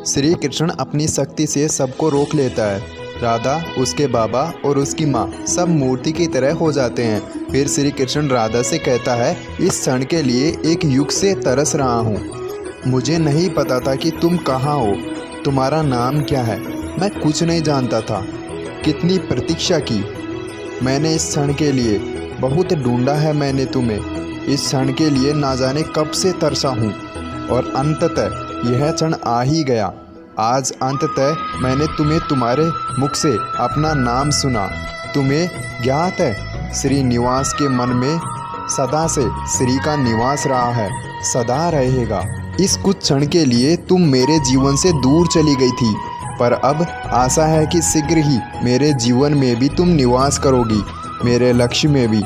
श्री कृष्ण अपनी शक्ति से सबको रोक लेता है। राधा, उसके बाबा और उसकी माँ सब मूर्ति की तरह हो जाते हैं। फिर श्री कृष्ण राधा से कहता है, इस क्षण के लिए एक युग से तरस रहा हूँ। मुझे नहीं पता था कि तुम कहाँ हो, तुम्हारा नाम क्या है, मैं कुछ नहीं जानता था। कितनी प्रतीक्षा की मैंने इस क्षण के लिए, बहुत ढूंढा है मैंने तुम्हें। इस क्षण के लिए ना जाने कब से तरसा हूँ और अंततः यह क्षण आ ही गया। आज अंततः मैंने तुम्हें तुम्हारे मुख से अपना नाम सुना। तुम्हें ज्ञात है, श्रीनिवास के मन में सदा से श्री का निवास रहा है, सदा रहेगा। इस कुछ क्षण के लिए तुम मेरे जीवन से दूर चली गई थी, पर अब आशा है कि शीघ्र ही मेरे जीवन में भी तुम निवास करोगी, मेरे लक्ष्य में भी।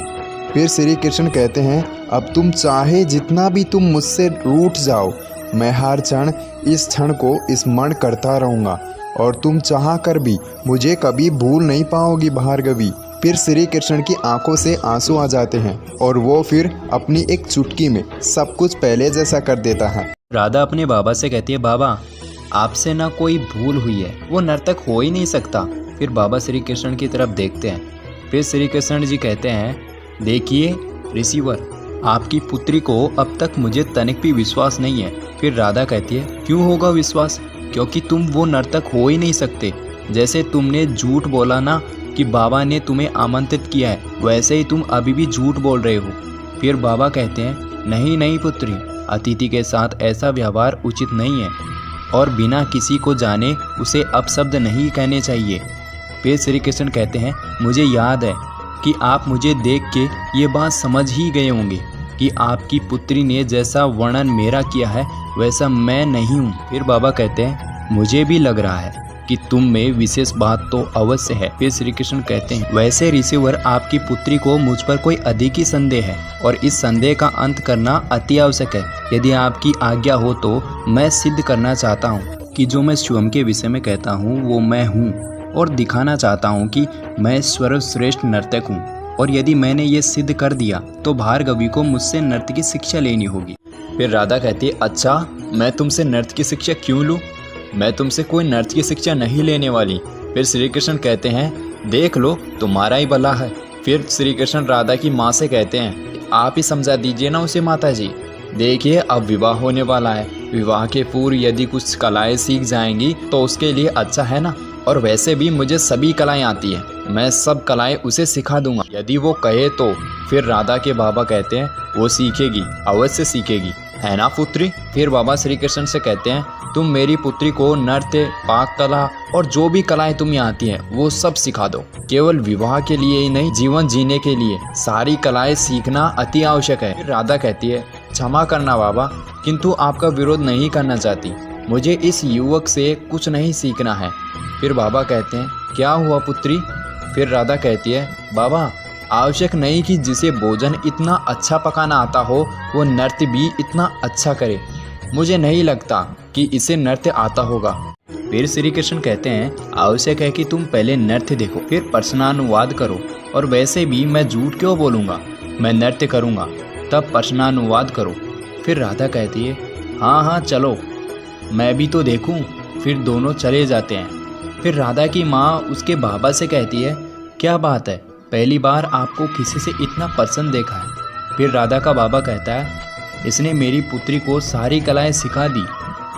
फिर श्री कृष्ण कहते हैं, अब तुम चाहे जितना भी तुम मुझसे रूठ जाओ, मैं हर क्षण इस क्षण को स्मरण करता रहूँगा और तुम चाह कर भी मुझे कभी भूल नहीं पाओगी भार्गवी। फिर श्री कृष्ण की आंखों से आंसू आ जाते हैं और वो फिर अपनी एक चुटकी में सब कुछ पहले जैसा कर देता है। राधा अपने बाबा से कहती है, बाबा आपसे ना कोई भूल हुई है, वो नर्तक हो ही नहीं सकता। फिर बाबा श्री कृष्ण की तरफ देखते हैं। फिर श्री कृष्ण जी कहते हैं, देखिए ऋषिवर, आपकी पुत्री को अब तक मुझे तनिक भी विश्वास नहीं है। फिर राधा कहती है, क्यों होगा विश्वास, क्योंकि तुम वो नर्तक हो ही नहीं सकते। जैसे तुमने झूठ बोला ना कि बाबा ने तुम्हें आमंत्रित किया है, वैसे ही तुम अभी भी झूठ बोल रहे हो। फिर बाबा कहते हैं, नहीं नहीं पुत्री, अतिथि के साथ ऐसा व्यवहार उचित नहीं है और बिना किसी को जाने उसे अपशब्द नहीं कहने चाहिए। फिर श्री कृष्ण कहते हैं, मुझे याद है कि आप मुझे देख के ये बात समझ ही गए होंगे कि आपकी पुत्री ने जैसा वर्णन मेरा किया है वैसा मैं नहीं हूँ। फिर बाबा कहते हैं, मुझे भी लग रहा है कि तुम में विशेष बात तो अवश्य है। फिर श्री कृष्ण कहते हैं, वैसे ऋषिवर, आपकी पुत्री को मुझ पर कोई अधिक ही संदेह है और इस संदेह का अंत करना अति आवश्यक है। यदि आपकी आज्ञा हो तो मैं सिद्ध करना चाहता हूँ कि जो मैं स्वयं के विषय में कहता हूँ वो मैं हूँ और दिखाना चाहता हूँ कि मैं सर्वश्रेष्ठ नर्तक हूँ। और यदि मैंने ये सिद्ध कर दिया तो भार्गवी को मुझसे नृत्य की शिक्षा लेनी होगी। फिर राधा कहती है, अच्छा मैं तुमसे नृत्य की शिक्षा क्यों लूँ, मैं तुमसे कोई नृत्य की शिक्षा नहीं लेने वाली। फिर श्री कृष्ण कहते हैं, देख लो तुम्हारा ही भला है। फिर श्री कृष्ण राधा की माँ से कहते हैं, आप ही समझा दीजिए ना उसे माता जी। देखिए अब विवाह होने वाला है, विवाह के पूर्व यदि कुछ कलाएं सीख जाएंगी तो उसके लिए अच्छा है ना। और वैसे भी मुझे सभी कलाएं आती हैं, मैं सब कलाएं उसे सिखा दूंगा यदि वो कहे तो। फिर राधा के बाबा कहते हैं, वो सीखेगी, अवश्य सीखेगी, है ना पुत्री। फिर बाबा श्री कृष्ण से कहते हैं, तुम मेरी पुत्री को नृत्य, पाक कला और जो भी कलाएं तुम्हें आती हैं वो सब सिखा दो। केवल विवाह के लिए ही नहीं, जीवन जीने के लिए सारी कलाएं सीखना अति आवश्यक है। फिर राधा कहती है, क्षमा करना बाबा, किंतु आपका विरोध नहीं करना चाहती, मुझे इस युवक से कुछ नहीं सीखना है। फिर बाबा कहते हैं, क्या हुआ पुत्री। फिर राधा कहती है, बाबा आवश्यक नहीं कि जिसे भोजन इतना अच्छा पकाना आता हो वो नृत्य भी इतना अच्छा करे, मुझे नहीं लगता कि इसे नृत्य आता होगा। फिर श्री कृष्ण कहते हैं, आवश्यक है कि तुम पहले नृत्य देखो, फिर प्रश्नानुवाद करो। और वैसे भी मैं झूठ क्यों बोलूँगा, मैं नृत्य करूँगा तब प्रश्नानुवाद करो। फिर राधा कहती है, हाँ हाँ चलो, मैं भी तो देखूँ। फिर दोनों चले जाते हैं। फिर राधा की माँ उसके बाबा से कहती है, क्या बात है, पहली बार आपको किसी से इतना प्रसन्न देखा है। फिर राधा का बाबा कहता है, इसने मेरी पुत्री को सारी कलाएं सिखा दी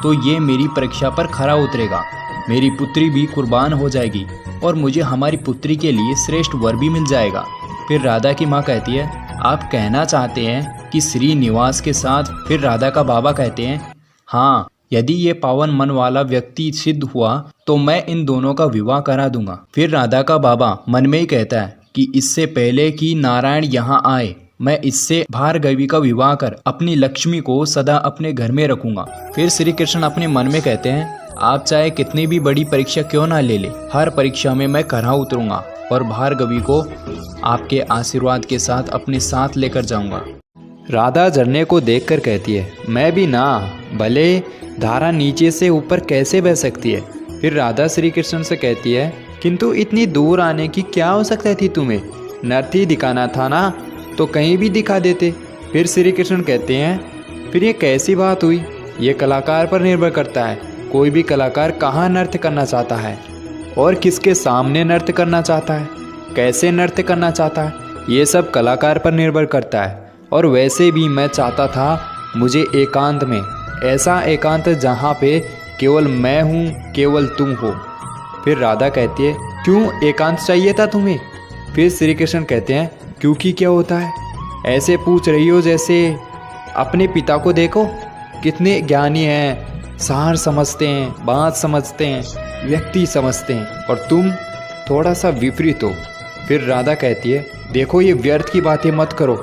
तो ये मेरी परीक्षा पर खरा उतरेगा, मेरी पुत्री भी कुर्बान हो जाएगी और मुझे हमारी पुत्री के लिए श्रेष्ठ वर भी मिल जाएगा। फिर राधा की माँ कहती है, आप कहना चाहते हैं कि श्रीनिवास के साथ। फिर राधा का बाबा कहते हैं, हाँ, यदि ये पावन मन वाला व्यक्ति सिद्ध हुआ तो मैं इन दोनों का विवाह करा दूंगा। फिर राधा का बाबा मन में ही कहता है कि इससे पहले कि नारायण यहाँ आए मैं इससे भार्गवी का विवाह कर अपनी लक्ष्मी को सदा अपने घर में रखूंगा। फिर श्री कृष्ण अपने मन में कहते हैं, आप चाहे कितनी भी बड़ी परीक्षा क्यों ना ले ले, हर परीक्षा में मैं खरा उतरूंगा और भार्गवी को आपके आशीर्वाद के साथ अपने साथ लेकर जाऊंगा। राधा झरने को देखकर कहती है, मैं भी ना, भले धारा नीचे से ऊपर कैसे बह सकती है। फिर राधा श्री कृष्ण से कहती है, किंतु इतनी दूर आने की क्या आवश्यकता थी तुम्हें, नृत्य दिखाना था ना तो कहीं भी दिखा देते। फिर श्री कृष्ण कहते हैं, फिर ये कैसी बात हुई, ये कलाकार पर निर्भर करता है, कोई भी कलाकार कहाँ नृत्य करना चाहता है और किसके सामने नृत्य करना चाहता है, कैसे नृत्य करना चाहता है, ये सब कलाकार पर निर्भर करता है। और वैसे भी मैं चाहता था मुझे एकांत में, ऐसा एकांत जहाँ पे केवल मैं हूँ, केवल तुम हो। फिर राधा कहती है क्यों एकांत चाहिए था तुम्हें? फिर श्री कृष्ण कहते हैं क्योंकि क्या होता है, ऐसे पूछ रही हो जैसे अपने पिता को देखो, कितने ज्ञानी हैं, सार समझते हैं, बात समझते हैं, व्यक्ति समझते हैं, और तुम थोड़ा सा विपरीत हो। फिर राधा कहती है देखो ये व्यर्थ की बातें मत करो,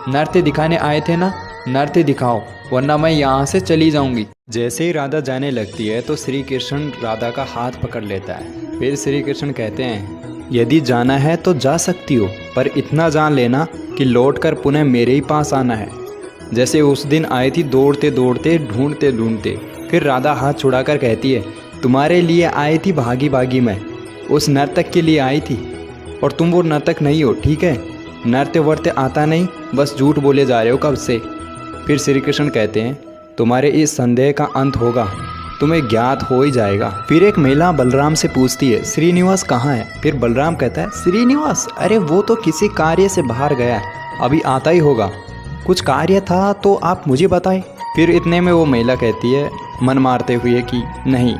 नृत्य दिखाने आए थे ना, नृत्य दिखाओ वरना मैं यहाँ से चली जाऊंगी। जैसे ही राधा जाने लगती है तो श्री कृष्ण राधा का हाथ पकड़ लेता है। फिर श्री कृष्ण कहते हैं यदि जाना है तो जा सकती हो, पर इतना जान लेना कि लौटकर पुनः मेरे ही पास आना है, जैसे उस दिन आई थी दौड़ते दौड़ते, ढूंढते ढूंढते। फिर राधा हाथ छुड़ाकर कहती है तुम्हारे लिए आई थी भागी भागी, मैं उस नर्तक के लिए आई थी, और तुम वो नर्तक नहीं हो, ठीक है? नृत्य वर्त्य आता नहीं, बस झूठ बोले जा रहे हो कब से। फिर श्री कृष्ण कहते हैं तुम्हारे इस संदेह का अंत होगा, तुम्हें ज्ञात हो ही जाएगा। फिर एक महिला बलराम से पूछती है श्रीनिवास कहाँ है? फिर बलराम कहता है श्रीनिवास, अरे वो तो किसी कार्य से बाहर गया है, अभी आता ही होगा, कुछ कार्य था तो आप मुझे बताएं। फिर इतने में वो महिला कहती है मन मारते हुए कि नहीं।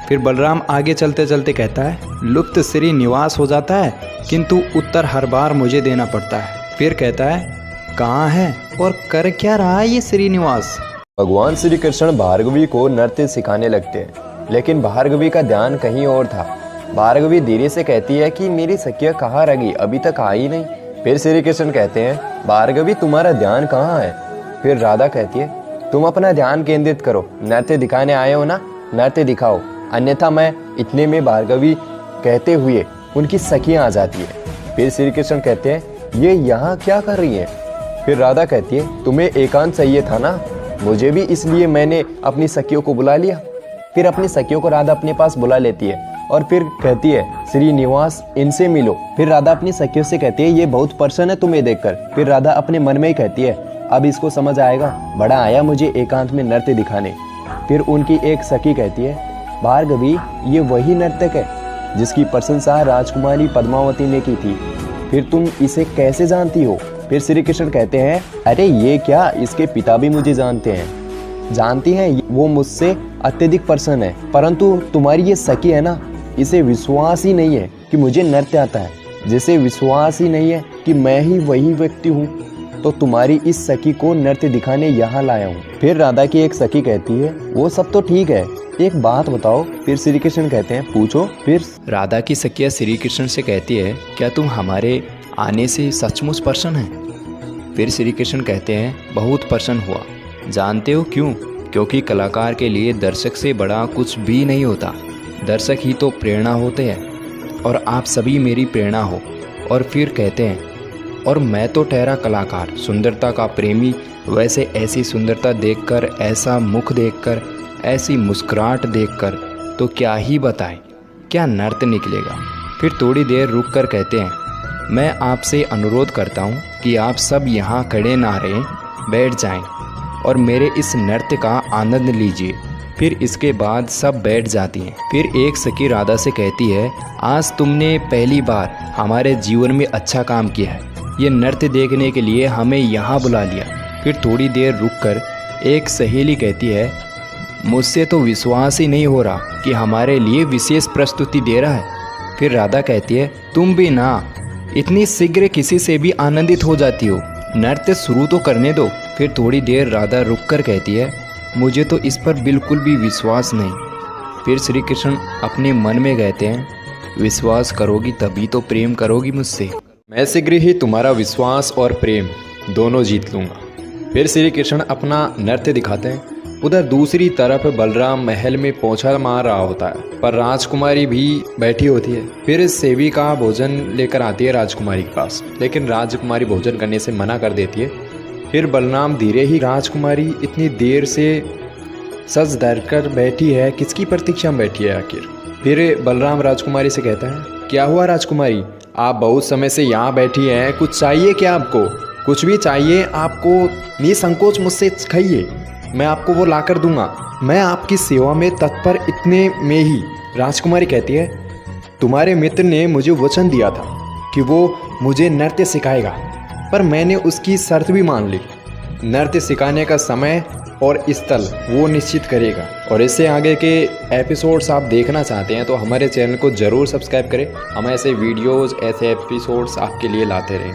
फिर बलराम आगे चलते चलते कहता है लुप्त श्रीनिवास हो जाता है, किंतु उत्तर हर बार मुझे देना पड़ता है। फिर कहता है कहाँ है और कर क्या रहा है ये श्रीनिवास? भगवान श्री कृष्ण भार्गवी को नृत्य सिखाने लगते हैं, लेकिन भार्गवी का ध्यान कहीं और था। भार्गवी धीरे से कहती है कि मेरी सखिया कहाँ रही, अभी तक आई नहीं। फिर श्री कृष्ण कहते हैं भार्गवी तुम्हारा ध्यान कहाँ है? फिर राधा कहती है तुम अपना ध्यान केंद्रित करो, नृत्य दिखाने आए हो ना, नृत्य दिखाओ, अन्यथा मैं। इतने में भार्गवी कहते हुए उनकी सखियाँ आ जाती है। फिर श्री कृष्ण कहते हैं ये यहाँ क्या कर रही है? फिर राधा कहती है तुम्हें एकांत चाहिए था ना, मुझे भी, इसलिए मैंने अपनी सखियों को बुला लिया। फिर अपनी सखियों को राधा अपने पास बुला लेती है और फिर कहती है श्रीनिवास इनसे मिलो। फिर राधा अपनी सखियों से कहती है ये बहुत प्रसन्न है तुम्हें देखकर। फिर राधा अपने मन में ही कहती है अब इसको समझ आएगा, बड़ा आया मुझे एकांत में नृत्य दिखाने। फिर उनकी एक सखी कहती है भार्गवी ये वही नर्तक है जिसकी प्रशंसा राजकुमारी पद्मावती ने की थी, फिर तुम इसे कैसे जानती हो? फिर श्री कृष्ण कहते हैं अरे ये क्या, इसके पिता भी मुझे जानते हैं, जानती हैं, वो मुझसे अत्यधिक प्रसन्न है, परंतु तुम्हारी ये सखी है ना, इसे विश्वास ही नहीं है कि मुझे नृत्य आता है, जिसे विश्वास ही नहीं है कि मैं ही वही व्यक्ति हूँ, तो तुम्हारी इस सखी को नृत्य दिखाने यहाँ लाया हूँ। फिर राधा की एक सखी कहती है वो सब तो ठीक है, एक बात बताओ। फिर श्री कृष्ण कहते हैं पूछो। फिर राधा की सखिया श्री कृष्ण से कहती है क्या तुम हमारे आने से सचमुच प्रसन्न हैं? फिर श्री कृष्ण कहते हैं बहुत प्रसन्न हुआ। जानते हो क्यों? क्योंकि कलाकार के लिए दर्शक से बड़ा कुछ भी नहीं होता, दर्शक ही तो प्रेरणा होते हैं, और आप सभी मेरी प्रेरणा हो। और फिर कहते हैं और मैं तो ठहरा कलाकार, सुंदरता का प्रेमी, वैसे ऐसी सुंदरता देखकर, ऐसा मुख देखकर, ऐसी मुस्कुराहट देखकर तो क्या ही बताएं, क्या नृत्य निकलेगा। फिर थोड़ी देर रुक कर कहते हैं मैं आपसे अनुरोध करता हूँ कि आप सब यहाँ खड़े ना रहें, बैठ जाएं और मेरे इस नृत्य का आनंद लीजिए। फिर इसके बाद सब बैठ जाती हैं। फिर एक सखी राधा से कहती है आज तुमने पहली बार हमारे जीवन में अच्छा काम किया है, ये नृत्य देखने के लिए हमें यहाँ बुला लिया। फिर थोड़ी देर रुककर एक सहेली कहती है मुझसे तो विश्वास ही नहीं हो रहा कि हमारे लिए विशेष प्रस्तुति दे रहा है। फिर राधा कहती है तुम भी ना इतनी शीघ्र किसी से भी आनंदित हो जाती हो, नृत्य शुरू तो करने दो। फिर थोड़ी देर राधा रुककर कहती है मुझे तो इस पर बिल्कुल भी विश्वास नहीं। फिर श्री कृष्ण अपने मन में कहते हैं विश्वास करोगी तभी तो प्रेम करोगी मुझसे, मैं शीघ्र ही तुम्हारा विश्वास और प्रेम दोनों जीत लूँगा। फिर श्री कृष्ण अपना नृत्य दिखाते हैं। उधर दूसरी तरफ बलराम महल में पोछा मार रहा होता है, पर राजकुमारी भी बैठी होती है। फिर सेविका भोजन लेकर आती है राजकुमारी के पास, लेकिन राजकुमारी भोजन करने से मना कर देती है। फिर बलराम धीरे ही राजकुमारी इतनी देर से सज धर कर बैठी है, किसकी प्रतीक्षा में बैठी है आखिर? फिर बलराम राजकुमारी से कहता है क्या हुआ राजकुमारी, आप बहुत समय से यहाँ बैठी हैं, कुछ चाहिए क्या आपको? कुछ भी चाहिए आपको निसंकोच मुझसे खाइए, मैं आपको वो ला कर दूंगा। मैं आपकी सेवा में तत्पर। इतने में ही राजकुमारी कहती है, तुम्हारे मित्र ने मुझे वचन दिया था कि वो मुझे नृत्य सिखाएगा, पर मैंने उसकी शर्त भी मान ली। नृत्य सिखाने का समय और स्थल वो निश्चित करेगा। और इससे आगे के एपिसोड्स आप देखना चाहते हैं तो हमारे चैनल को ज़रूर सब्सक्राइब करें। हम ऐसे वीडियोज़, ऐसे एपिसोड्स आपके लिए लाते रहेंगे।